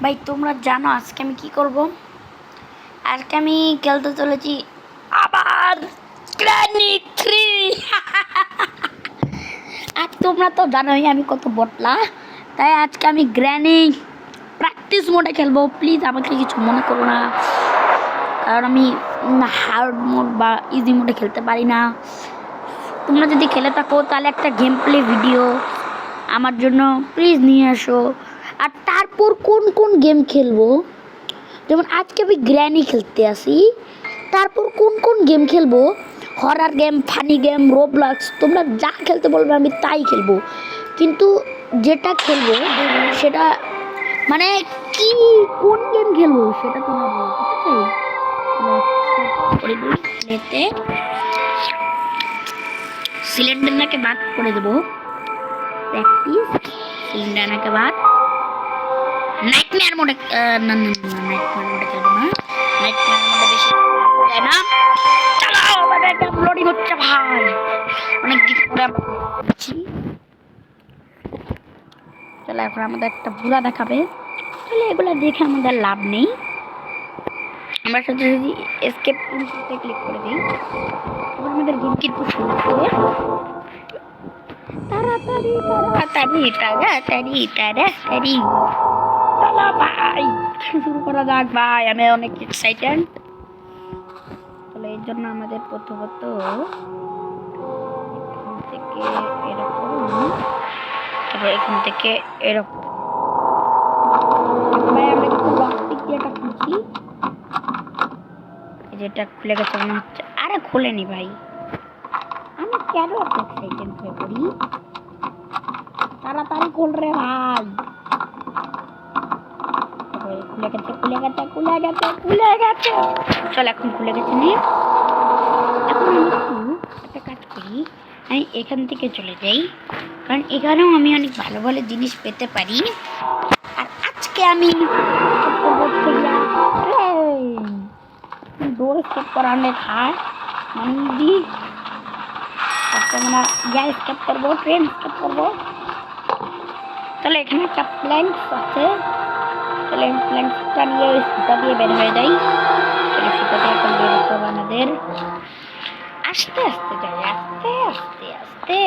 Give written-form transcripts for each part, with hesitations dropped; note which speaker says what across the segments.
Speaker 1: ভাই তোমরা জানো আজকে আমি কি করব? আজকে আমি খেলতে চলেছি আবার গ্র্যানি 3। আর তোমরা তো জানোই আমি কত বটলা, তাই আজকে আমি গ্র্যানি প্র্যাকটিস মোডে খেলবো। প্লিজ আমাকে কিছু মনে করো না, কারণ আমি হার্ড মোড বা ইজি মোডে খেলতে পারি না। তোমরা যদি খেলে থাকো তাহলে একটা গেম প্লে ভিডিও আমার জন্য প্লিজ নিয়ে আসো। আর তারপর কোন কোন গেম খেলবো, যেমন আজকে আমি গ্র্যানি খেলতে আসি, তারপর কোন কোন গেম খেলবো, হরার গেম, ফানি গেম, রোবলক্স, তোমরা যা খেলতে বলবে আমি তাই খেলবো। কিন্তু যেটা খেলবো সেটা মানে কি কোন গেম খেলবো সেটা তোমরা বলো, ঠিক আছে? सिलेंडर के बाद করে দেব প্র্যাকটিস। সিলিন্ডার के बाद নাইটমেয়ার মোডে না নাইটমেয়ার মোডে খেলবো না, নাইটমেয়ার মোডে বেশি যায় না। চলো আমাদের ডাউনলোডিং হচ্ছে ভাই, অনেক দিন পরে আছি। চলো এখন আমাদের একটা ভুলা দেখাবে, তাহলে এগুলো দেখে আমাদের লাভ নেই। আমরা শুধু যদি এসকেপ ইনপুটে ক্লিক করে দিই, তখন আমাদের গেম কিন্তু শুরু হবে। তাড়াতাড়ি তাড়াতাড়ি তাড়াতাড়ি তাড়াতাড়ি চলো ভাই শুরু করা যাক ভাই, আমি অনেক এক্সাইটেড। তাহলে এর জন্য আমাদের প্রথমত এখান থেকে এরকম, তারপর এখান থেকে এরকম ভাই আমরা একটু লকপিক দিয়ে এটা খুলছি। যেটা খুলে গেছে মনে হচ্ছে, আরে খোলেনি ভাই, আমি কেন এত এক্সাইটেড হয়ে পড়ি। তাড়াতাড়ি খোল রে ভাই। খুলে গেছে খুলে গেছে খুলে গেছে খুলে গেছে, চল এখন খুলে গেছে নি। এখন আমি একটা কাজ করি, আমি এখান থেকে চলে যাই, কারণ এখানেও আমি অনেক ভালো ভালো জিনিস পেতে পারি। আর আজকে আমি ডোর স্কেপ করা অনেক হার মানে আমরা ইয়া স্কেপ করবো, ট্রেন স্কেপ করবো। তাহলে এখানে একটা প্ল্যাঙ্কস আছে, তাহলে প্ল্যাঙ্কসটা নিয়ে ওই সুতা দিয়ে বের হয়ে যাই। তাহলে সুতাটা এখন বের হতে হবে আমাদের, আস্তে আস্তে যাই, আস্তে আস্তে আস্তে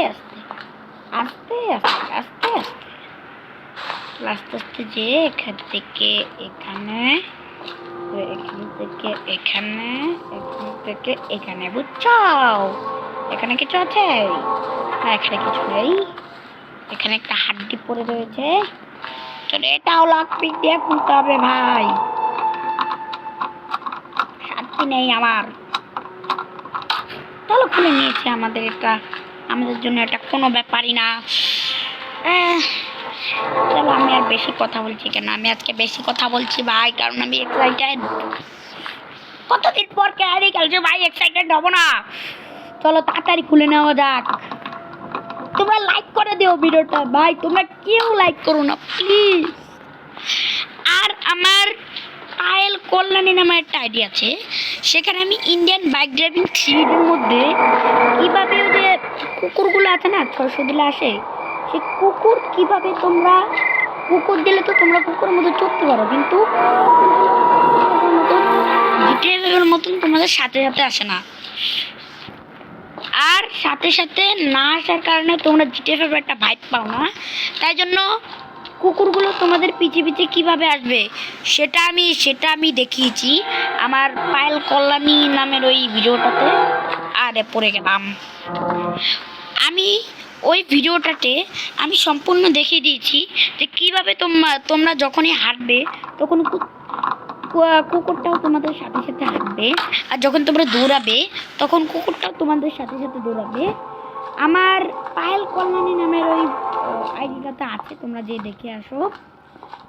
Speaker 1: আস্তে আস্তে আস্তে আস্তে আস্তে আস্তে যে এখান থেকে এখানে, এখান থেকে এখানে, এখান থেকে এখানে, বুঝছো? এখানে কিছু আছে? এখানে কিছু নেই, এখানে একটা হাড্ডি পড়ে রয়েছে। চলো এটাও লকপিক দিয়ে খুলতে হবে ভাই, শান্তি নেই আমার। চলো খুলে নিয়েছি, আমাদের এটা আমাদের জন্য এটা কোনো ব্যাপারই না। চলো আমি আর বেশি কথা বলছি কেন, আমি আজকে বেশি কথা বলছি ভাই, কারণ আমি এক্সাইটেড। কতদিন পর ক্যারি খেলছে ভাই, এক্সাইটেড হবো না? চলো তাড়াতাড়ি খুলে নেওয়া যাক। তোমরা লাইক করে দিও ভিডিওটা ভাই, তোমরা কেউ লাইক করো না প্লিজ। আর আমার পায়েল কল্যাণী নামে একটা আইডি আছে, সেখানে আমি ইন্ডিয়ান বাইক ড্রাইভিং 3 মধ্যে কীভাবে ওই যে কুকুরগুলো আছে না 600 দিলে আসে, সে কুকুর কীভাবে তোমরা কুকুর দিলে তো তোমরা কুকুরের মতো চড়তে পারো, কিন্তু জিটিএর মতন তোমাদের সাথে সাথে আসে না। আর সাথে সাথে না আসার কারণে তোমরা জিটিএফের একটা ভাইব পাও না, তাই জন্য কুকুরগুলো তোমাদের পিছে পিছে কীভাবে আসবে সেটা আমি দেখিয়েছি আমার পায়েল কল্যাণী নামের ওই ভিডিওটাতে। আরে পড়ে গেলাম, আমি ওই ভিডিওটাতে আমি সম্পূর্ণ দেখিয়ে দিয়েছি যে কীভাবে তোমরা যখনই হাঁটবে তখন কুকুরটাও তোমাদের সাথে সাথে হাঁটবে, আর যখন তোমরা দৌড়াবে তখন কুকুরটাও তোমাদের সাথে সাথে দৌড়াবে। আমার পায়েল কল্যাণী নামের ওই আইডিটাতে আছে, তোমরা যে দেখে আসো।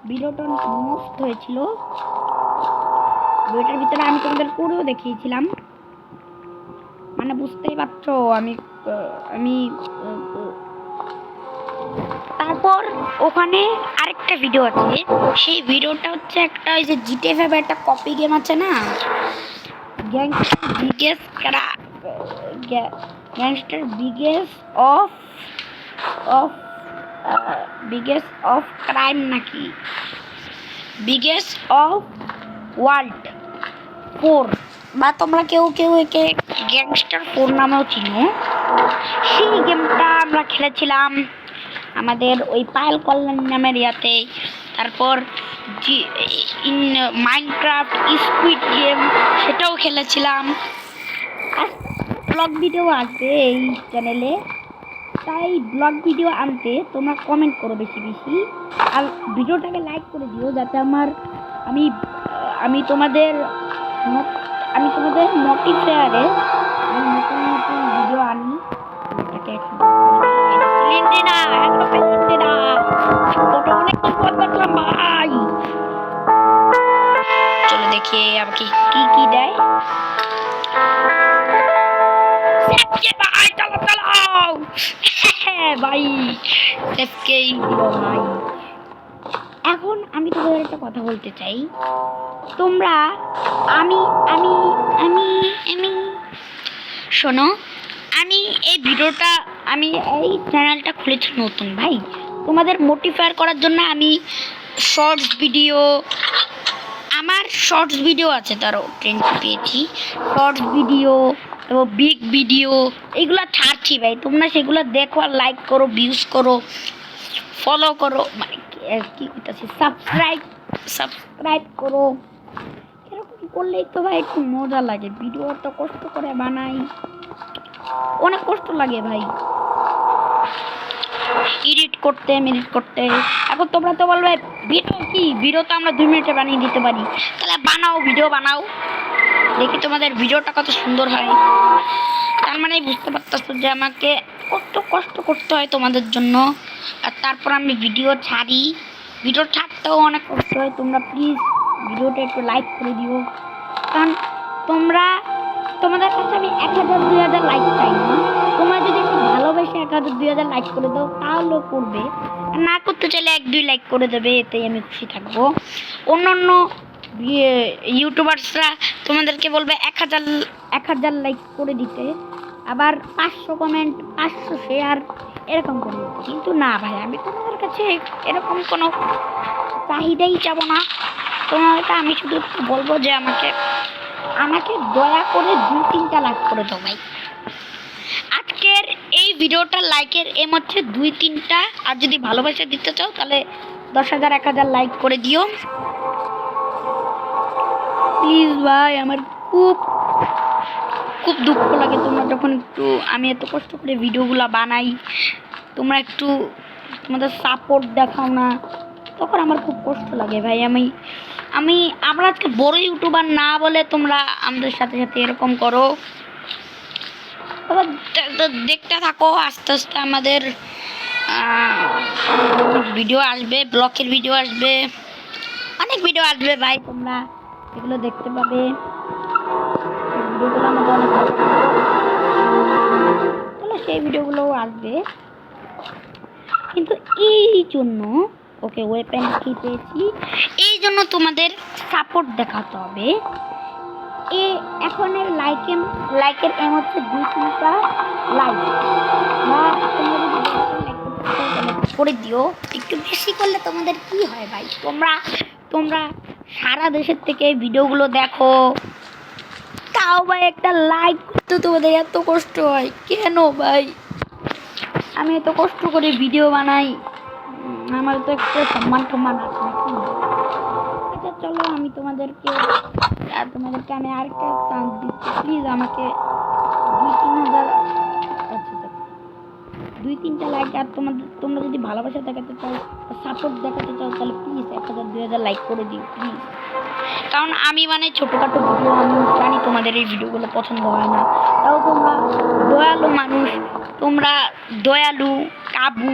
Speaker 1: ভিডিওটা মস্ত হয়েছিল, ভিডিওটার ভিতরে আমি তোমাদের করেও দেখিয়েছিলাম, মানে বুঝতেই পারছো। আমি তারপর ওখানে আরেকটা ভিডিও আছে, সেই ভিডিওটা হচ্ছে একটা ওই যে জিটিএফ একটা কপি গেম আছে না, গ্যাংস্টার বিগেস্ট অফ ক্রাইম নাকি, বিগেস্ট অফ ওয়ার্ল্ড 4 বা তোমরা কেউ কেউ একে গ্যাংস্টার 4 নামেও চিনো। সেই গেমটা আমরা খেলেছিলাম আমাদের ওই পায়েল কল্যাণ নামের ইয়াতে। তারপর মাইনক্রাফট স্কুইড গেম সেটাও খেলেছিলাম। আর ব্লগ ভিডিও আসবে এই চ্যানেলে, তাই ব্লগ ভিডিও আনতে তোমরা কমেন্ট করো বেশি বেশি, আর ভিডিওটাকে লাইক করে দিও যাতে আমি তোমাদের মোটিভেশনে নতুন নতুন ভিডিও আনি। এটাকে ভাই চলো দেখি আমাকে কি কি দেয়। ভাই চলো ভাই সেফকেই দিল ভাই। এখন আমি তোমাদের একটা কথা বলতে চাই, তোমরা আমি আমি আমি আমি শোনো, আমি এই ভিডিওটা আমি এই চ্যানেলটা খুলেছি নতুন ভাই, তোমাদের মোটিভেট করার জন্য। আমি শর্টস ভিডিও, আমার শর্টস ভিডিও আছে, তারও ট্রেন্ড পেয়েছি শর্টস ভিডিও এবং বিগ ভিডিও এইগুলো ছাড়ছি ভাই। তোমরা সেগুলো দেখো আর লাইক করো, ভিউজ করো, ফলো করো, মানে কি করতেছি, সাবস্ক্রাইব করো। এরকম করলেই তো ভাই একটু মজা লাগে। ভিডিও তো কষ্ট করে বানাই, অনেক কষ্ট লাগে ভাই এডিট করতে এখন তোমরা তো বলবে ভিডিও তো আমরা 2 মিনিটে বানিয়ে দিতে পারি, তাহলে ভিডিও বানাও দেখি তোমাদের ভিডিওটা কত সুন্দর হয়। তার মানে বুঝতে পারতেছো যে আমাকে কত কষ্ট করতে হয় তোমাদের জন্য, আর তারপর আমি ভিডিও ছাড়ি। ভিডিও ছাড়তেও অনেক কষ্ট হয়। তোমরা প্লিজ ভিডিওটা একটু লাইক করে দিও, কারণ তোমাদের কাছে আমি 1000-2000 লাইক চাই না। তোমরা যদি একটু ভালোবেসে 1000-2000 লাইক করে দাও তাহলেও করবে, না করতে চাইলে 1-2 লাইক করে দেবে, এতেই আমি খুশি থাকবো। অন্য ইউটিউবার্সরা তোমাদেরকে বলবে 1000 লাইক করে দিতে, আবার 500 কমেন্ট, 500 শেয়ার এরকম করে দিতে, কিন্তু না ভাই, আমি তোমাদের কাছে এরকম কোনো চাহিদাই চাবো না। তোমাদেরকে আমি শুধু বলবো যে আমাকে দয়া করে 2-3টা লাইক করে দাও ভাই। আজকের এই ভিডিওটার লাইকের এম হচ্ছে 2-3টা, আর যদি ভালোবাসা দিতে চাও তাহলে 10,000-1000 লাইক করে দিও প্লিজ ভাই। আমার খুব খুব দুঃখ লাগে তোমরা যখন আমি এত কষ্ট করে ভিডিওগুলো বানাই, তোমরা একটু তোমাদের সাপোর্ট দেখাও না, তখন আমার খুব কষ্ট লাগে ভাই। আমরা আজকে বড় ইউটিউবার না বলে তোমরা আমাদের সাথে সাথে এরকম করো। দেখতে থাকো, আস্তে আস্তে আমাদের ভিডিও আসবে, ব্লগের ভিডিও আসবে, অনেক ভিডিও আসবে ভাই, তোমরা এগুলো দেখতে পাবে। ভিডিওগুলো আমাদের অনেক ভালো, তাহলে সেই ভিডিওগুলোও আসবে। কিন্তু এই জন্য ওয়েপেন কি পেয়েছি, এই জন্য তোমাদের সাপোর্ট দেখাতে হবে। এখনের লাইকের এম হচ্ছে 2-3টা লাইক, বা তোমরা যদি লাইক করে দিও, একটু বেশি করলে তোমাদের কি হয় ভাই, তোমরা সারা দেশের থেকে ভিডিওগুলো দেখো, তাও ভাই একটা লাইক করতে তোমাদের এত কষ্ট হয় কেন ভাই? আমি এত কষ্ট করে ভিডিও বানাই, আমার তো একটা সম্মান আছে নাকি? আচ্ছা চলো, আমি তোমাদেরকে আমি আরেকটা চান্স দিচ্ছি, প্লিজ আমাকে 2-3টা লাইক, আর তোমরা যদি ভালোবাসা দেখাতে চাও, সাপোর্ট দেখাতে চাও, তাহলে প্লিজ 1000-2000 লাইক করে দিও প্লিজ। কারণ আমি মানে ছোটোখাটো ভিডিও, আমি জানি তোমাদের এই ভিডিওগুলো পছন্দ হয় না, তাও তোমরা দয়ালু মানুষ, তোমরা দয়ালু কাবু,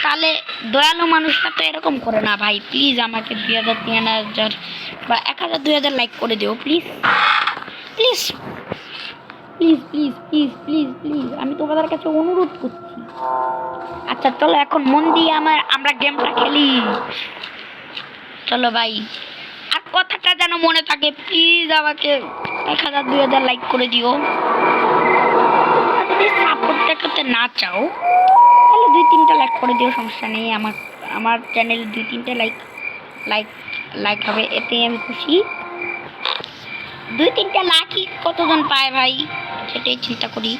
Speaker 1: তাহলে দয়ালু মানুষরা তো এরকম করে না ভাই। প্লিজ আমাকে 2000-3000 বা 1000-2000 লাইক করে দিও please please please please please please please, আমি তোমাদের কাছে অনুরোধ করছি। আচ্ছা চলো এখন মন দিয়ে আমরা গেমটা খেলি, চলো ভাই। আর কথাটা যেন মনে থাকে, প্লিজ আমাকে 1000-2000 লাইক করে দিও। যদি সাপোর্ট দেখাতে না চাও তাহলে 2-3টা লাইক করে দিও, সমস্যা নেই। আমার চ্যানেল 2-3টা লাইক লাইক লাইক হবে, এতেই আমি খুশি। 2-3টা লাইকই কতজন পায় ভাই, সেটাই চিন্তা করি।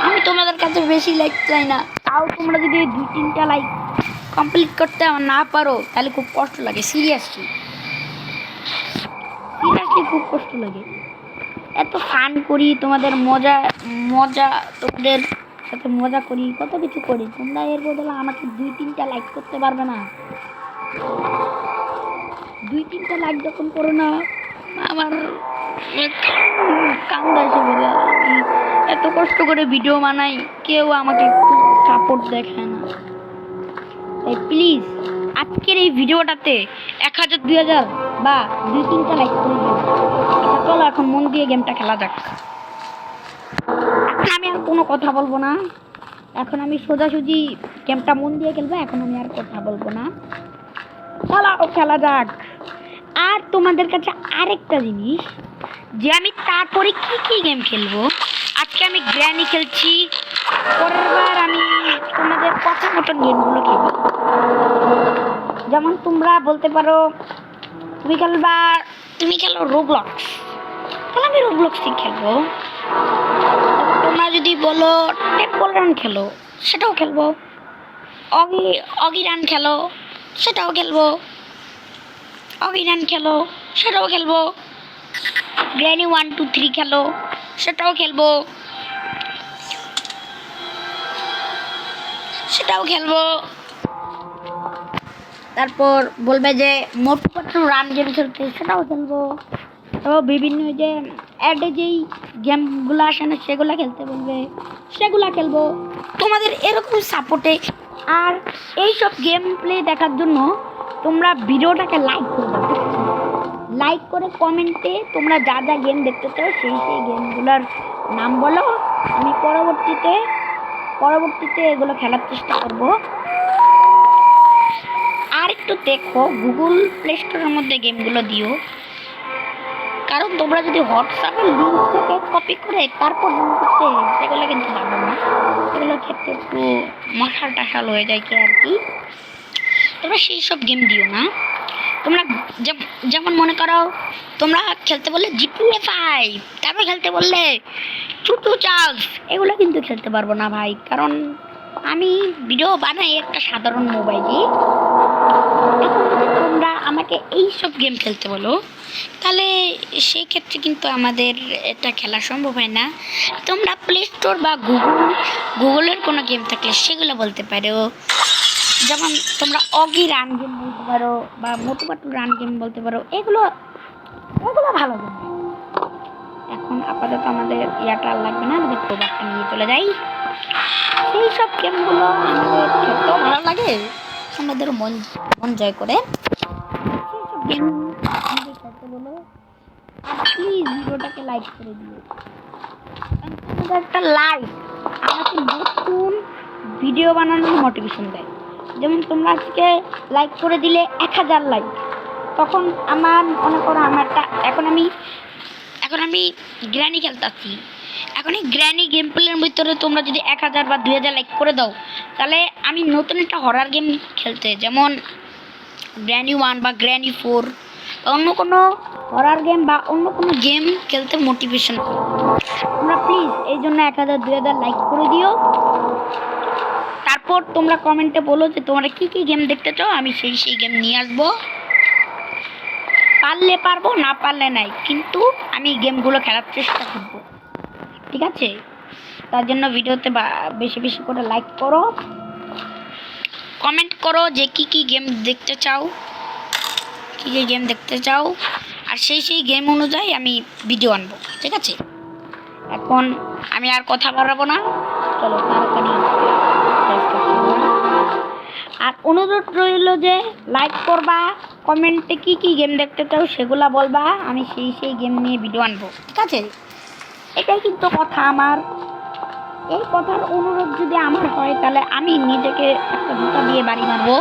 Speaker 1: আমি তোমাদের কাছে বেশি লাইক চাই না, তাও তোমরা যদি 2-3টা লাইক কমপ্লিট করতে না পারো তাহলে খুব কষ্ট লাগে। সিরিয়াসলি খুব কষ্ট লাগে। এত ফান করি, তোমাদের মজা মজা তোমাদের সাথে মজা করি, কত কিছু করি, তোমরা এর বদলে আমাকে 2-3টা লাইক করতে পারবে না? 2-3টা লাইক যখন করো না, আমার কান্দা এসে বলে। আমি এত কষ্ট করে ভিডিও বানাই, কেউ আমাকে একটু সাপোর্ট দেখায় না। তাই প্লিজ আজকের এই ভিডিওটাতে 1000-2000 বা 2-3টা লাইক করে দিও। আচ্ছা চলো এখন মন দিয়ে গেমটা খেলা যাক। এখন আমি আর কোনো কথা বলবো না, এখন আমি সোজাসুজি গেমটা মন দিয়ে খেলবো। এখন আমি আর কথা বলবো না, চলো খেলা যাক। আর তোমাদের কাছে আরেকটা জিনিস, যে আমি তারপরে কি কি গেম খেলবো। আজকে আমি গ্র্যানি খেলছি, পরের বার আমি তোমাদের কথা মতন গেমগুলো খেলি। যেমন তোমরা বলতে পারো তুমি খেলো রোবলক্স, তাহলে আমি রোবলক্সই খেলবো। তোমরা যদি বলো টেম্পল রান খেলো, সেটাও খেলবো। অগি রান খেলো, সেটাও খেলবো। অগি রান খেলো, সেটাও খেলবো। গ্র্যানি 1-2-3 খেলো, সেটাও খেলবো। তারপর বলবে যে মোটু পাটলু রান গেম খেলতে, সেটাও খেলবো। তো বিভিন্ন যে অ্যাডে যেই গেমগুলো আসে না, সেগুলো খেলতে বলবে, সেগুলো খেলবো তোমাদের এরকম সাপোর্টে। আর এইসব গেম প্লে দেখার জন্য তোমরা ভিডিওটাকে লাইক করবে, লাইক করে কমেন্টে তোমরা যা যা গেম দেখতে চাও সেই গেমগুলোর নাম বলো। আমি পরবর্তীতে এগুলো খেলার চেষ্টা করব। আর একটু দেখো, গুগল প্লে স্টোরের মধ্যে গেমগুলো দিও, কারণ তোমরা যদি হোয়াটসঅ্যাপের লিঙ্ক থেকে কপি করে তারপর ডাউনলোড করতে, সেগুলো কিন্তু পারবে না। সেগুলোর ক্ষেত্রে একটু মশাল টাশাল হয়ে যায় আর কি। তোমরা সেই সব গেম দিও না। তোমরা যেমন মনে করো, তোমরা খেলতে বললে GTA 5, তারপর খেলতে বললে চুটু চার্লস, এগুলো কিন্তু খেলতে পারবো না ভাই, কারণ আমি ভিডিও বানাই একটা সাধারণ মোবাইলে। এখন যদি তোমরা আমাকে এইসব গেম খেলতে বলো, তাহলে সেই ক্ষেত্রে কিন্তু আমাদের এটা খেলা সম্ভব হয় না। তোমরা প্লে স্টোর বা গুগলের কোনো গেম থাকলে সেগুলো বলতে পারো। যেমন তোমরা অগি রান গেম বলতে পারো বা মোটু পাটলু রান গেম বলতে পারো, এগুলো ভালো গেম। এখন আপাতত আমাদের ইয়াটা লাগবে না, আমাদের প্রোডাক্টটা নিয়ে চলে যাই। সেই সব গেমগুলো আমাদের খেলতেও ভালো লাগে, আমাদের মন জয় করে। সেই সব গেম আমাদের খেলতে বলো। আর প্লিজ ভিডিওটাকে লাইক করে দিও, তোমাদের একটা লাইক আমাকে নতুন ভিডিও বানানোর মোটিভেশন দেয়। যেমন তোমরা আজকে লাইক করে দিলে 1000 লাইক, তখন আমার মনে করো এখন আমি গ্র্যানি খেলতেছি। এখন এই গ্র্যানি গেম প্লের ভিতরে তোমরা যদি 1000 বা 2000 লাইক করে দাও, তাহলে আমি নতুন একটা হরার গেম খেলতে, যেমন গ্র্যানি 1 বা গ্র্যানি 4 বা অন্য কোনো হরার গেম বা অন্য কোনো গেম খেলতে মোটিভেশন পাবো। তোমরা প্লিজ এই জন্য 1000-2000 লাইক করে দিও। তারপর তোমরা কমেন্টে বলো যে তোমরা কি কি গেম দেখতে চাও, আমি সেই গেম নিয়ে আসবো। পারলে পারবো, না পারলে নাই, কিন্তু আমি গেমগুলো খেলার চেষ্টা করব, ঠিক আছে? তার জন্য ভিডিওতে বেশি বেশি করে লাইক করো, কমেন্ট করো যে কি কি গেম দেখতে চাও, আর সেই গেম অনুযায়ী আমি ভিডিও আনবো, ঠিক আছে? এখন আমি আর কথা বাড়াবো না, চলো তাড়াতাড়ি। আর অনুরোধ রইল যে লাইক করবা, কমেন্টে কি কি গেম দেখতে চাও সেগুলা বলবা, আমি সেই গেম নিয়ে ভিডিও আনবো, ঠিক আছে? এটাই কিন্তু কথা আমার। এই কথার অনুরোধ যদি আমার হয়, তাহলে আমি নিজেকে একটা জুতা দিয়ে বাড়ি মারবো।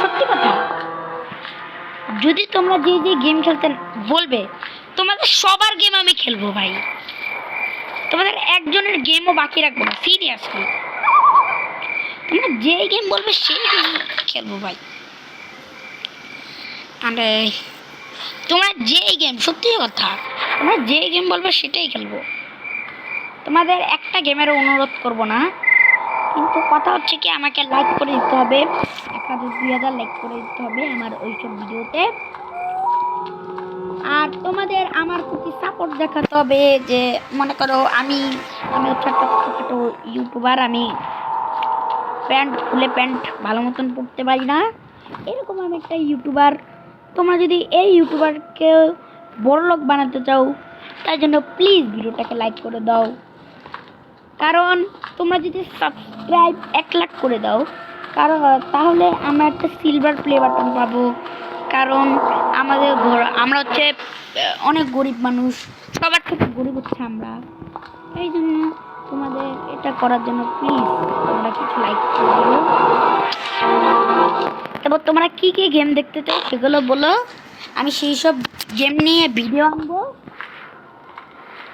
Speaker 1: সত্যি কথা, যদি তোমরা যে গেম খেলতে বলবে, তোমাদের সবার গেম আমি খেলবো ভাই, তোমাদের একজনের গেমও বাকি রাখবো না। সিরিয়াসলি তোমরা যে গেম বলবে সেই গেম খেলবো ভাই। আরে তোমরা যেই গেম, সত্যি কথা, তোমরা যে গেম বলবে সেটাই খেলবো। তোমাদের একটা গেমেরও অনুরোধ করব না, কিন্তু কথা হচ্ছে কি আমাকে লাইক করে দিতে হবে, 1000-2000 লাইক করে দিতে হবে আমার ওইসব ভিডিওতে। আর তোমাদের আমার প্রতি সাপোর্ট দেখাতে হবে, যে মনে করো আমি হচ্ছে একটা ছোটো ইউটিউবার, আমি প্যান্ট খুলে প্যান্ট ভালো মতন পড়তে পারি না, এরকম আমি একটা ইউটিউবার। তোমরা যদি এই ইউটিউবারকে বড় লোক বানাতে চাও, তাই জন্য প্লিজ ভিডিওটাকে লাইক করে দাও। কারণ তোমরা যদি সাবস্ক্রাইব 1 লাখ করে দাও, কারণ তাহলে আমরা একটা সিলভার প্লে বাটন পাবো। কারণ আমাদের আমরা হচ্ছে অনেক গরিব মানুষ, সবার থেকে গরিব হচ্ছে আমরা। এই জন্য তোমাদের এটা করার জন্য প্লিজ তোমরা কিছু লাইক করে দিও। তারপর তোমরা কী কী গেম দেখতে চাও সেগুলো বলো, আমি সেই সব গেম নিয়ে ভিডিও আনবো।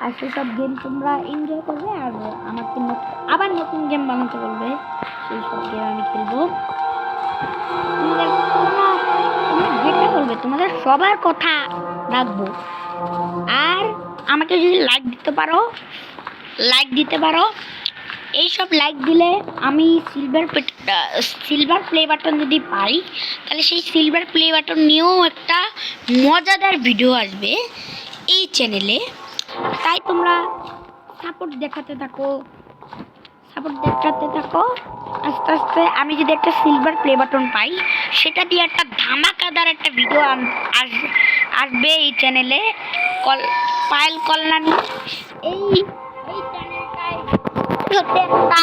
Speaker 1: আর সেসব গেম তোমরা এনজয় করবে, আর আমাকে আবার নতুন গেম বানাতে বলবে, সেই সব গেম আমি খেলবো। তোমাদের তোমরা যেটা বলবে তোমাদের সবার কথা রাখবো। আর আমাকে যদি লাইক দিতে পারো, এইসব লাইক দিলে আমি সিলভার প্লে বাটন যদি পাই, তাহলে সেই সিলভার প্লে বাটন নিয়েও একটা মজাদার ভিডিও আসবে এই চ্যানেলে। তাই তোমরা সাপোর্ট দেখাতে থাকো। আস্তে আস্তে আমি যদি একটা সিলভার প্লে বাটন পাই, সেটা দিয়ে একটা ধামাকাদার একটা ভিডিও আসবে এই চ্যানেলে। পায়েল কল্যাণী এই চ্যানেলটায় হচ্ছে একটা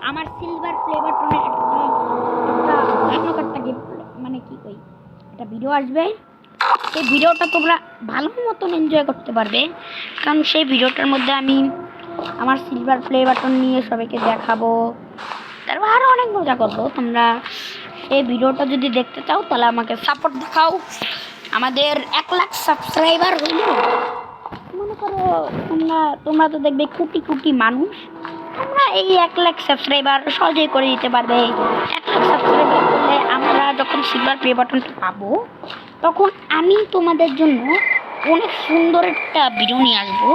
Speaker 1: আমার সিলভার প্লে বাটনের একটা মানে কি কই একটা ভিডিও আসবে। সেই ভিডিওটা তোমরা ভালো মতন এনজয় করতে পারবে, কারণ সেই ভিডিওটার মধ্যে আমি আমার সিলভার প্লে বাটন নিয়ে সবাইকে দেখাবো, তারপর আরও অনেক মজা করবো। তোমরা সেই ভিডিওটা যদি দেখতে চাও তাহলে আমাকে সাপোর্ট দেখাও। আমাদের 1 লাখ সাবস্ক্রাইবার হইল, মনে করো তোমরা তো দেখবে কোটি মানুষ, তোমরা এই 1 লাখ সাবস্ক্রাইবার সহজেই করে দিতে পারবে। 1 লাখ সাবস্ক্রাইবার করলে আমরা যখন সিলভার প্লে বাটনটা পাবো, তখন আমি তোমাদের জন্য অনেক সুন্দর একটা ভিডিও নিয়ে আসবো।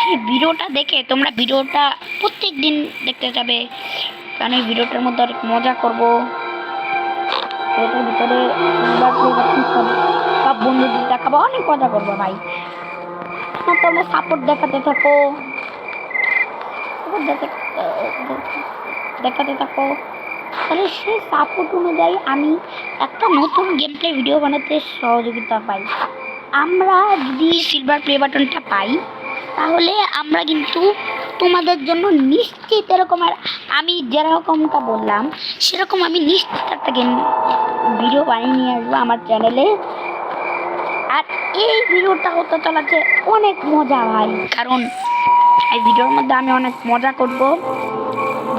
Speaker 1: সেই ভিডিওটা দেখে তোমরা ভিডিওটা প্রত্যেক দিন দেখতে যাবে, কারণ এই ভিডিওটার মধ্যে অনেক মজা করবো। ভিডিওটার ভিতরে সিলভার প্লে বাটন সব বন্ধুদের দেখাবো, অনেক মজা করবো ভাই। তোমরা সাপোর্ট দেখাতে থাকো, তাহলে সেই সাপোর্ট অনুযায়ী আমি একটা নতুন গেম প্লে ভিডিও বানাতে সহযোগিতা পাই। আমরা যদি সিলভার প্লে বাটনটা পাই, তাহলে আমরা কিন্তু তোমাদের জন্য নিশ্চিত এরকম, আর আমি যেরকমটা বললাম সেরকম আমি নিশ্চিত একটা গেম ভিডিও বানিয়ে নিয়ে আসবো আমার চ্যানেলে। আর এই ভিডিওটা হতে চলেছে অনেক মজা ভাই, কারণ এই ভিডিওর মধ্যে আমি অনেক মজা করব,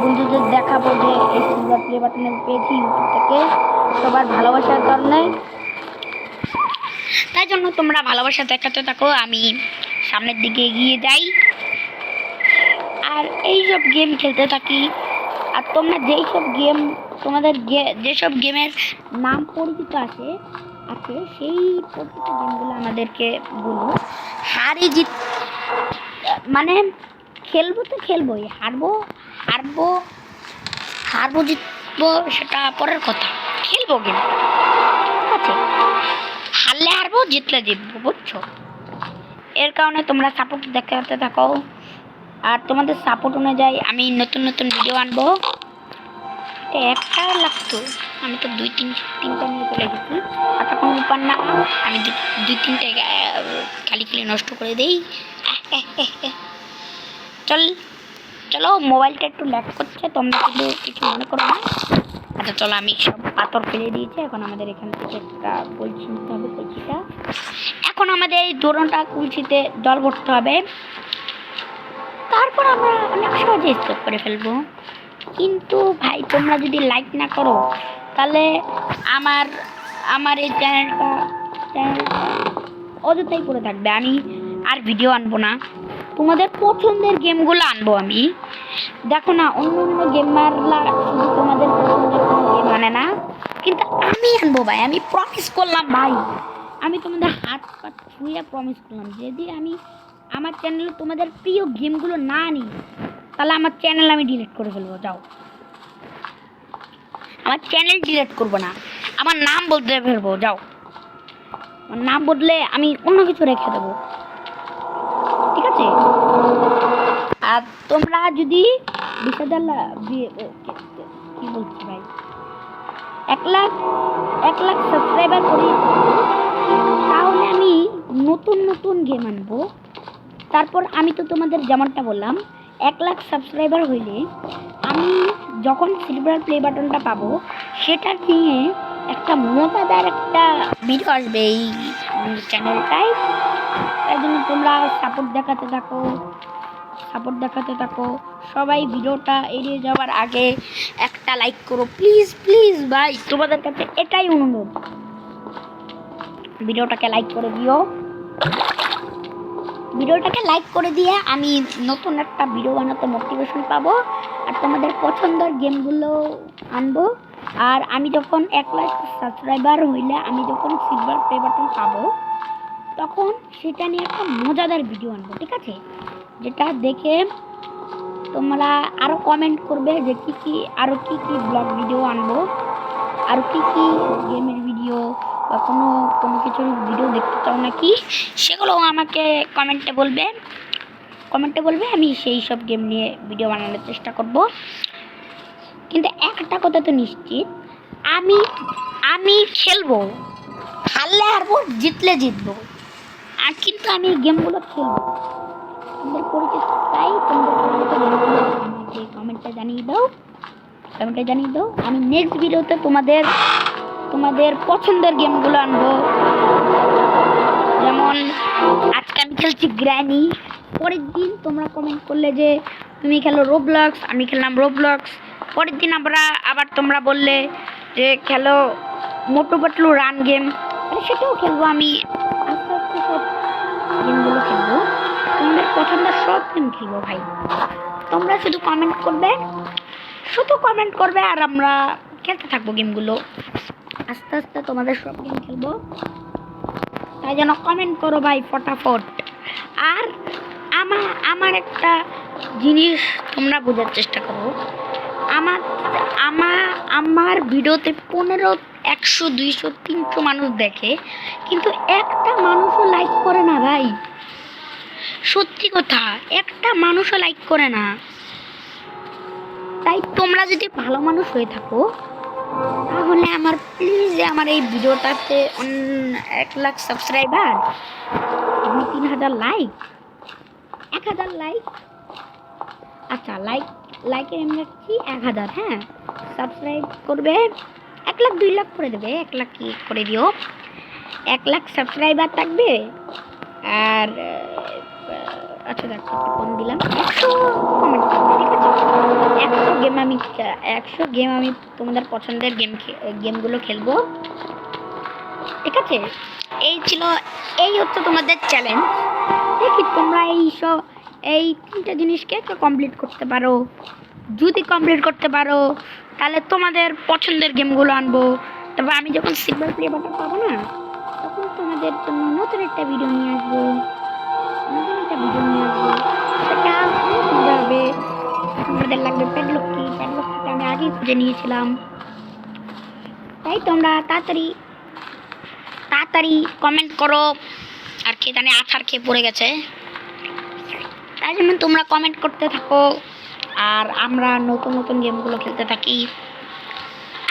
Speaker 1: বন্ধুদের দেখাবো যে এই সিলভার প্লে বাটনে পেয়েছি ইউটিউব থেকে সবার ভালোবাসার কারণে। তাই জন্য তোমরা ভালোবাসা দেখাতে থাকো, আমি সামনের দিকে এগিয়ে যাই আর এই সব গেম খেলতে থাকি। আর তোমরা যেই সব গেম তোমাদের যেসব গেমের নাম পরিচিত আছে সেই পরিচিত গেমগুলো আমাদেরকে বলো। মানে খেলবো তো খেলবোই, হারবো জিতবো সেটা পরের কথা, খেলবো গেম, ঠিক আছে? হারলে হারবো, জিতলে জিতবো, বুঝছো? এর কারণে তোমরা সাপোর্ট দেখাতে থাকো, আর তোমাদের সাপোর্ট অনুযায়ী আমি নতুন ভিডিও আনবো। একটা লাগতো, আমি তো 2-3টা নিয়ে চলে গেছি, আর তখন উপার না, আমি 2-3টা খালি নষ্ট করে দিই। চলো মোবাইলটা একটু ল্যাগ করছে, তোমরা কিন্তু কিছু মনে করো না। আচ্ছা চলো, আমি সব পাথর ফেলে দিয়েছি, এখন আমাদের এখান থেকে একটা কলসি নিতে হবে। কলসিটা এখন আমাদের এই দোনোটা কলসিতে জল ভরতে হবে, তারপর আমরা অনেক সহজে স্টপ করে ফেলবো। কিন্তু ভাই তোমরা যদি লাইক না করো, তাহলে আমার এই চ্যানেলটা অযথাই পড়ে থাকবে, আমি আর ভিডিও আনবো না। তোমাদের পছন্দের গেমগুলো আনবো আমি। দেখো না, অন্য গেমাররা শুধু তোমাদের পছন্দের কোনো গেম আনে না, কিন্তু আমি আনবো ভাই, আমি প্রমিস করলাম ভাই, আমি তোমাদের হাত পা ছুঁয়ে প্রমিস করলাম যদি আমি আমার চ্যানেলে তোমাদের প্রিয় গেমগুলো না আনি তাহলে আমার চ্যানেল আমি ডিলিট করে ফেলবো। যাও, আমার চ্যানেল ডিলিট করবো না, আমার নাম বদলে ফেলবো। যাও, আমার নাম বদলে আমি অন্য কিছু রেখে দেবো, ঠিক আছে? আর তোমরা যদি 20,000 কি বলছি ভাই, 1 লাখ সাবস্ক্রাইবার করি তাহলে আমি নতুন নতুন গেম আনবো। তারপর আমি তো তোমাদের যেমনটা বললাম 1 লাখ সাবস্ক্রাইবার হইলে আমি যখন সিলভার প্লে বাটনটা পাবো সেটা নিয়ে একটা মজাদার একটা ভিডিও আসবে এই চ্যানেলটায়। তাই জন্য তোমরা সাপোর্ট দেখাতে থাকো সবাই। ভিডিওটা এড়িয়ে যাওয়ার আগে একটা লাইক করো প্লিজ প্লিজ ভাই, তোমাদের কাছে এটাই অনুরোধ, ভিডিওটাকে লাইক করে দিও। ভিডিওটাকে লাইক করে দিয়ে আমি নতুন একটা ভিডিও বানাতে মোটিভেশন পাবো আর তোমাদের পছন্দের গেমগুলো আনবো। আর আমি যখন 1 লাখ সাবস্ক্রাইবার হইলে আমি যখন সিলভার প্লে বাটন পাবো তখন সেটা নিয়ে একটা মজাদার ভিডিও আনবো, ঠিক আছে? যেটা দেখে তোমরা আরও কমেন্ট করবে যে আরও কি ব্লগ ভিডিও আনবো, আর কি গেমের ভিডিও বা কোনো কিছুর ভিডিও দেখতে চাও নাকি, সেগুলো আমাকে কমেন্টে বলবে, আমি সেই সব গেম নিয়ে ভিডিও বানানোর চেষ্টা করব। কিন্তু একটা কথা তো নিশ্চিত, আমি খেলবো, হারলে হারবো, জিতলে জিতবো, আর কিন্তু আমি গেমগুলো খেলবো। তোমাদের পরিচিত চাই, তোমাদের পরিচিত গেমগুলো আমাকে কমেন্টে জানিয়ে দাও। আমি নেক্সট ভিডিওতে তোমাদের পছন্দের গেমগুলো আনবো। যেমন আজকে আমি খেলছি গ্র্যানি, পরের দিন তোমরা কমেন্ট করলে যে তুমি খেলো রোবলক্স, আমি খেললাম রোবলক্স। পরের দিন আবার তোমরা বললে যে খেলো মোটু পাতলু রান গেম, সেটাও খেলবো। আমি আস্তে আস্তে সব গেমগুলো খেলবো, তোমাদের পছন্দের সব গেম খেলবো ভাই। তোমরা শুধু কমেন্ট করবে আর আমরা খেলতে থাকবো গেমগুলো। আস্তে আস্তে তোমাদের সব গেম খেলবো, তাই জন্য কমেন্ট করো ভাই ফটাফট। আর আমার একটা জিনিস তোমরা বোঝার চেষ্টা করো, আমার ভিডিওতে 15, 100, 200, 300 মানুষ দেখে, কিন্তু একটা মানুষও লাইক করে না ভাই। সত্যি কথা, একটা মানুষও লাইক করে না। তাই তোমরা যদি ভালো মানুষ হয়ে থাকো তাহলে প্লিজ আমার এই ভিডিওটাতে 1 লাখ সাবস্ক্রাইবার, 2-3 হাজার লাইক, 1,000 লাইক, আচ্ছা লাইকের এমনি রাখছি 1,000, হ্যাঁ, সাবস্ক্রাইব করবে 1 লাখ 2 লাখ করে দেবে, 1 লাখ কি করে দিও, 1 লাখ সাবস্ক্রাইবার থাকবে। আর আচ্ছা দেখো কম দিলাম, 100 কমেন্ট করবে, ঠিক আছে? 100 গেম আমি তোমাদের পছন্দের গেমগুলো খেলবো, ঠিক আছে? এই হচ্ছে তোমাদের চ্যালেঞ্জ। দেখি তোমরা এই 3টা জিনিসকে কমপ্লিট করতে পারো। যদি কমপ্লিট করতে পারো তাহলে তোমাদের পছন্দের গেমগুলো আনবো। তবে আমি যখন সিলভার প্লে বাটন পাবো না তখন তোমাদের জন্য নতুন একটা ভিডিও নিয়ে আসবো, সেটা মজা হবে। তোমাদের লাগবে প্যাডলকটা আমি আগেই খুঁজে নিয়েছিলাম। তাই তোমরা তাড়াতাড়ি কমেন্ট করো। আর কে জানে আছাড় খেয়ে পড়ে গেছে, তাই জন্য তোমরা কমেন্ট করতে থাকো আর আমরা নতুন নতুন গেমগুলো খেলতে থাকি।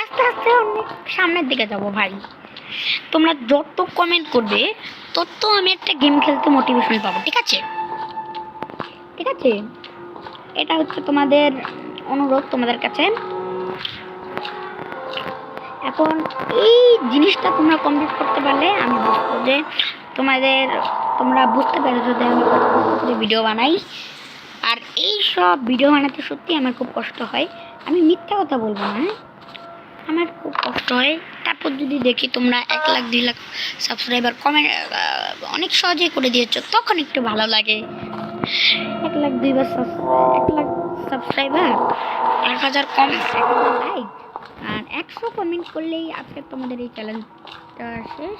Speaker 1: আস্তে আস্তে অনেক সামনের দিকে যাবো ভাই। তোমরা যত কমেন্ট করবে তত আমি একটা গেম খেলতে মোটিভেশন পাবো, ঠিক আছে? এটা হচ্ছে তোমাদের অনুরোধ তোমাদের কাছে। এখন এই জিনিসটা তোমরা কমপ্লিট করতে পারলে আমি বুঝবো যে তোমরা বুঝতে পেরেছো যে আমি কত ভিডিও বানাই। আর এই সব ভিডিও বানাতে সত্যি আমার খুব কষ্ট হয়, আমি মিথ্যা কথা বলবো না, আমার খুব কষ্ট হয়। তারপর যদি দেখি তোমরা 1 লাখ 2 লাখ সাবস্ক্রাইবার কমেন্ট অনেক সহজেই করে দিয়েছো, তখন একটু ভালো লাগে। 1 লাখ 2 লাখ সাবস্ক্রাইবার, 1,000 লাইক আর 100 কমেন্ট করলেই আজকে তোমাদের এই চ্যালেঞ্জটা শেষ।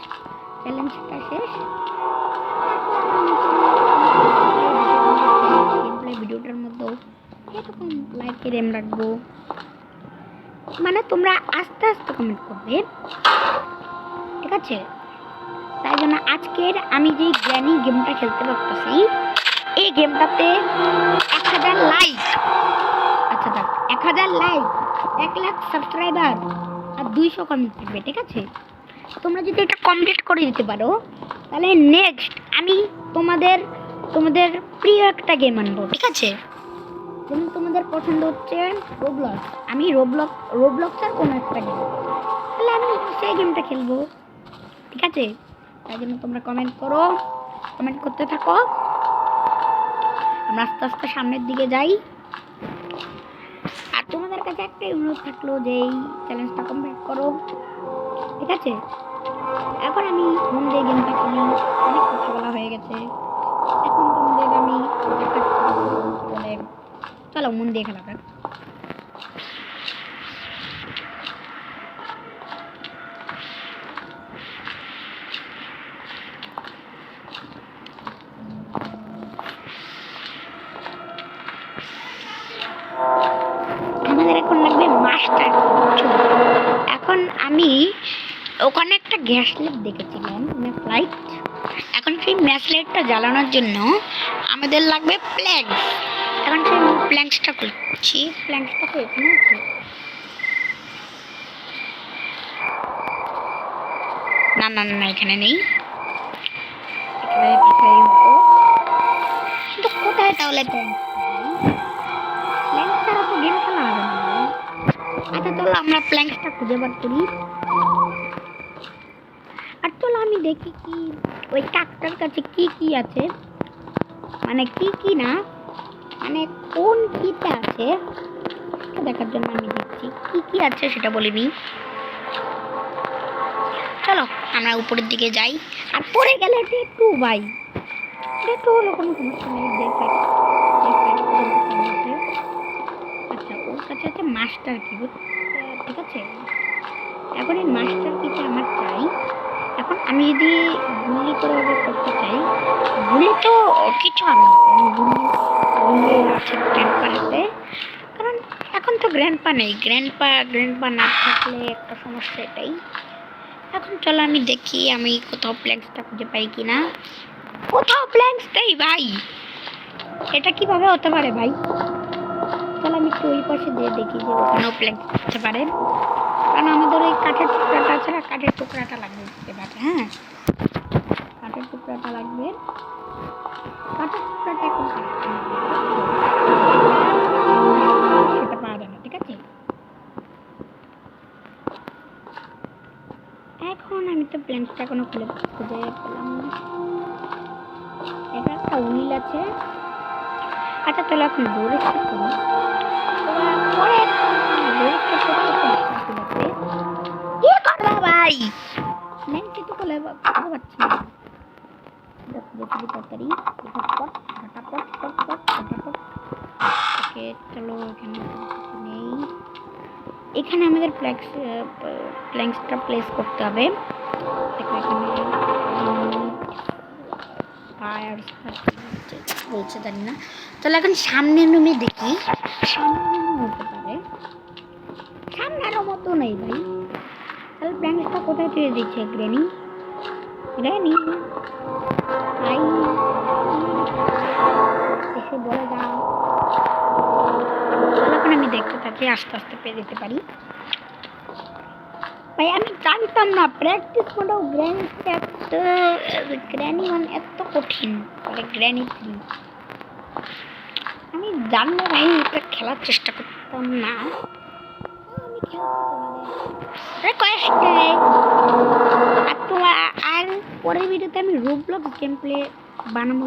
Speaker 1: ভিডিওটার মধ্যেও এরকম লাইকের এম রাখবো, মানে তোমরা আস্তে আস্তে কমেন্ট করবে, ঠিক আছে? তাই জন্য আজকের আমি যে গ্র্যানি গেমটা খেলতে পারতেছি, এই গেমটাতে 1000 লাইক, আচ্ছা দেখ 1000 লাইক, 1 লাখ সাবস্ক্রাইবার আর 200 কমেন্ট থাকবে, ঠিক আছে? তোমরা যদি এটা কমপ্লিট করে দিতে পারো তাহলে নেক্সট আমি তোমাদের প্রিয় একটা গেম আনবো, ঠিক আছে? যেমন তোমাদের পছন্দ হচ্ছে রোবলক্স, আমি রোবলক্সের কোনো একটা গেম, তাহলে আমি সেই গেমটা খেলবো, ঠিক আছে? তাই জন্য তোমরা কমেন্ট করতে থাকো, আমরা আস্তে আস্তে সামনের দিকে যাই। আর তোমাদের কাছে একটা অনুরোধ থাকলো যে এই চ্যালেঞ্জটা কমপ্লিট করো, ঠিক আছে? এখন আমি মন দিয়ে গেমটা খেলি, অনেক কথা বলা হয়ে গেছে, এখন তোমাদের আমি বলে চলো মন দিয়ে খেলা যাক। আমাদের এখন লাগবে মাস্টার। এখন আমি ওখানে একটা গ্যাস লাইট দেখেছিলাম, ম্যাচ লাইট। এখন সেই ম্যাচ লাইটটা জ্বালানোর জন্য আমাদের লাগবে প্ল্যাঙ্কস। এখন সেই প্ল্যাঙ্কসটা করছি, প্ল্যাঙ্কসটা তো এখানে আছে, না না না এখানে নেই, এখানে থাকলেই হতো, কিন্তু কোথায় তাহলে প্ল্যাঙ্ক ছাড়া তো গেম খেলা হবে না। আচ্ছা চলো আমরা প্ল্যাঙ্কসটা খুঁজে বার করি। আর চলো আমি দেখি কি ওই কাকটার কাছে কি আছে, মানে কি না, মানে কোন কিটা আছে সেটা দেখার জন্য আমি দেখছি কি আছে সেটা বলিনি। চলো আমরা উপরের দিকে যাই, আর পরে গেলে একটু ভাই একটু হলো কোনো সমস্যা নেই, আচ্ছা ওর কাছে আছে মাস্টার কি, ঠিক আছে? এখন এই মাস্টার কিটা আমার চাই। এখন আমি যদি গুলি করে অর্ডার করতে চাই, গুলি তো কিছু হবে না, গুলি আছে গ্র্যান্ডপার হাতে, কারণ এখন তো গ্র্যান্ডপা নেই, গ্র্যান্ডপা না থাকলে একটা সমস্যা এটাই। এখন চলো আমি দেখি আমি কোথাও প্ল্যাঙ্কসটা খুঁজে পাই কিনা। কোথাও প্ল্যাঙ্কস নেই ভাই, এটা কিভাবে হতে পারে ভাই? চলো আমি একটু ওই পাশে দিয়ে দেখি যে ওখানেও প্ল্যাঙ্কস হতে পারে, কারণ আমাদের ওই কাঠের টুকরাটা আছে না, কাঠের টুকরাটা লাগবে, হ্যাঁ কাঠের টুকরাটা লাগবে, কাঠের টুকরাটা এখন সেটা পাওয়া যায় না, ঠিক আছে? এখন আমি তো প্ল্যান্টটা এখনো খুঁজে পেলাম না, এটা একটা উইল আছে। আচ্ছা চলো এখন ডোর স্টার্ট করি, পরে কি করবা ভাই? ল্যান্ডটি তো করলে পাচ্ছি না, তাড়াতাড়ি ওকে চলো এখানে নেই, এখানে আমাদের প্ল্যাঙ্কসটা প্লেস করতে হবে। এখানে ফায়ার বলছে জানি না, তাহলে এখন সামনের রুমে দেখি, সামনের রুমে হতে পারে, সামনের মতো নেই ভাই, তাহলে প্ল্যাঙ্কসটা কোথায় চলে দিচ্ছে? গ্র্যানি ভাই এসে বলে যাও, এখন আমি দেখতে থাকি, আস্তে আস্তে পেয়ে যেতে পারি। ভাই আমি জানতাম না প্র্যাকটিস মোডেও গ্র্যানি মানে এত কঠিন, মানে গ্র্যানি 3 আমি জানলে ভাই এটা খেলার চেষ্টা করতাম না, আমি রিকোয়েস্ট আর তোমার, আর পরের ভিডিওতে আমি রোবলক্স গেম প্লে বানাবো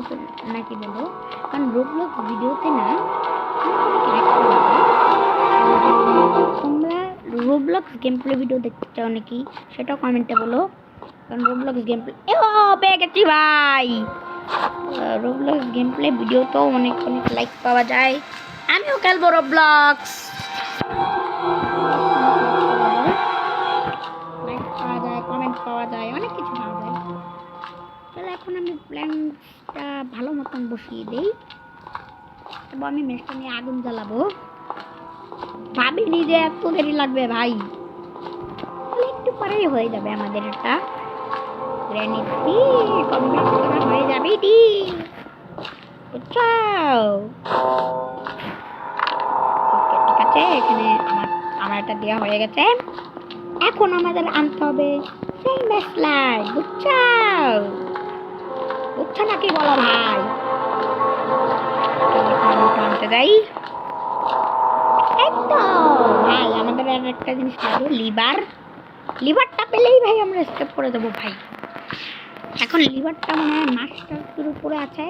Speaker 1: নাকি বলো, কারণ রোবলক্স ভিডিওতে না তোমরা রোবলক্স গেম প্লে ভিডিও দেখতে চাও নাকি সেটাও কমেন্টে বলো, কারণ রোবলক্স গেম প্লে পেয়ে গেছি ভাই, রোবলক্স গেম প্লে ভিডিও তো অনেক লাইক পাওয়া যায়, আমিও খেলবো রোবলক্স। পাওয়া যায়, কমেন্ট পাওয়া যায়, অনেক কিছু পাওয়া যায়। তাহলে এখন আমি প্ল্যানটা ভালো মতন বসিয়ে দিই এবং আমি মেশটা নিয়ে আগুন জ্বালাবো। ভাবিনি যে এত দেরি লাগবে ভাই, তাহলে একটু পরেই হয়ে যাবে আমাদের এটা গ্রেনিটি কমপ্লিট করা হয়ে যাবে টি। বুঝছো? ওকে, ঠিক আছে, এখানে আমার এটা দেওয়া হয়ে গেছে। এখন আমাদের আনতে হবে সেই মেশলাইট। বুঝছো? বুঝছো নাকি বলো ভাই? আনতে যাই। একদম ভাই, আমাদের আর একটা জিনিস লাগবে, লিভারটা পেলেই ভাই আমরা স্টেপ করে দেবো ভাই। এখন লিভারটা মনে হয় মাস্টার উপরে আছে,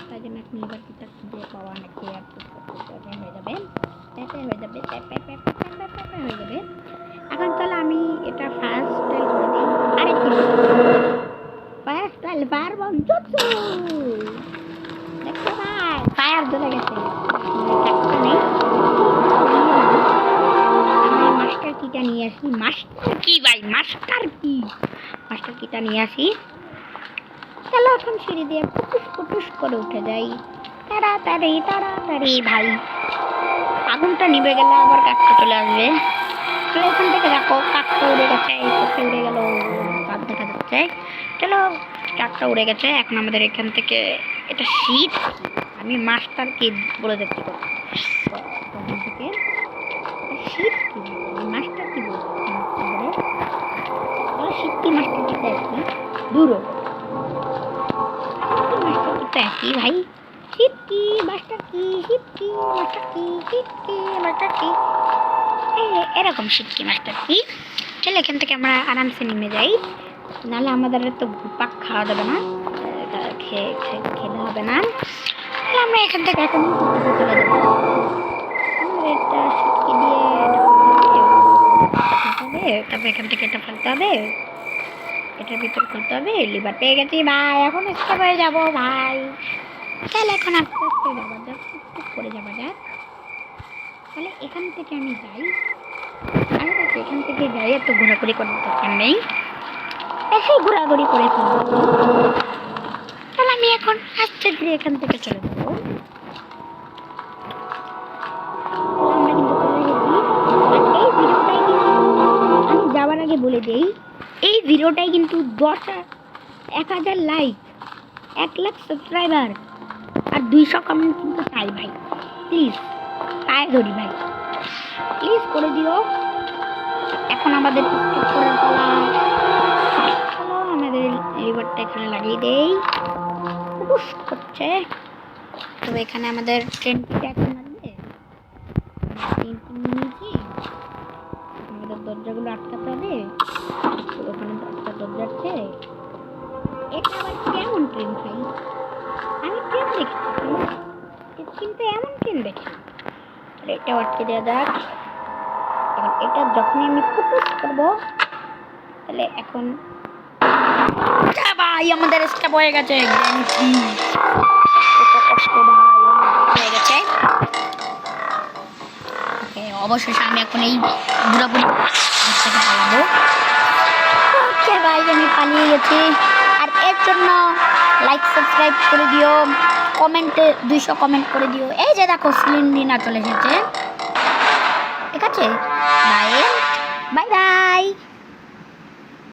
Speaker 1: তাই জন্য এখন লিভারটা খুঁজে পাওয়া নাকি আর হয়ে যাবে, হয়ে যাবে, হয়ে যাবে। এখন তাহলে আমি এটা ফার্স্ট স্টাইল করে দিই। আরে কি ফায়ার স্টাইল, ফায়ার বন্ধ দেখো ভাই, ফায়ার জ্বলে গেছে। নেই, মাস্টার কিটা নিয়ে আসি। মাস্টার কি ভাই, মাস্টার কিটা নিয়ে আসি। চলো এখন সিঁড়ি দিয়ে পুটুস করে উঠে যাই। তাড়াতাড়ি ভাই, আগুনটা নিভে গেলে আবার কাঠটা চলে আসবে। চলো এখান থেকে দেখো, কাঠটা উড়ে গেছে, উড়ে গেল, কাঠ দেখা যাচ্ছে। চলো, কাঠটা উড়ে গেছে। এখন আমাদের এখান থেকে এটা শীত, আমি মাস্টার কি বলে দেখতে পারি থেকে শীত কি মাস্টার কি বলবো, শীত কি মাস্টার কি একই দূর মাস্টার কি তো একই ভাই। শীত কি মাস্টার কি, শীত কি মাস্টার কি, শীত কি মাস্টার কি, এরকম শীত কি মাস্টার কি। চলো এখান থেকে আমরা আরামসে নেমে যাই, নাহলে আমাদের তো ঘুরপাক খাওয়া যাবে না, খেলে হবে না। তাহলে আমরা এখান থেকে এখন চলে যাবো। এটা সিটকি দিয়ে তারপর এখান থেকে এটা ফেলতে হবে, এটার ভিতর খুলতে হবে। লিভার পেয়ে গেছি ভাই, এখন স্টেপ হয়ে যাবো ভাই। তাহলে এখন আস্তে আস্তে যাওয়া যাক, টুকটুক করে যাওয়া যাক। তাহলে এখান থেকে আমি যাই, আমি দেখি এখান থেকে যাই, এত ঘোরাঘুরি করার দরকার নেই, এসে ঘোরাঘুরি করে ফেলবো। তাহলে আমি এখন আস্তে ধীরে এখান থেকে চলে যাবো। আমরা কিন্তু চলে গেছি। আর এই ভিডিওটাই কিন্তু আমি যাওয়ার আগে বলে দেই, এই ভিডিওটাই কিন্তু 10,000 লাইক, 1,00,000 সাবস্ক্রাইবার আর 200 কমেন্ট কিন্তু চাই ভাই। প্লিজ পায়ে ধরি ভাই, প্লিজ করে দিও। এখন আমাদের করার পালা। চলো আমাদের লিভারটা এখানে লাগিয়ে দেই, পুশ করছে। তো এখানে আমাদের ট্রেনটিটা এখন লাগবে, নিয়েছি। আমাদের দরজাগুলো আটকাতে হবে, ওখানে দরজা আছে। এটা আবার কেমন ট্রেন ভাই, আমি ট্রেন দেখছি কিন্তু এমন ট্রেন দেখি। এটা আটকে দেওয়া যাক। এখন এটা যখনই আমি ফোকাস করবো, তাহলে এখন ভাই আমাদের স্টেপ হয়ে গেছে, হয়ে গেছে। অবশেষে আমি এখন এই পুরোপুরি থেকে পালাবো। ওকে ভাই, আমি পালিয়ে গেছি। আর এর জন্য লাইক সাবস্ক্রাইব করে দিও, কমেন্টে 200 কমেন্ট করে দিও। এই যে দেখো সিলিন্ডিনা চলে এসেছে, ঠিক আছে। Bye bye.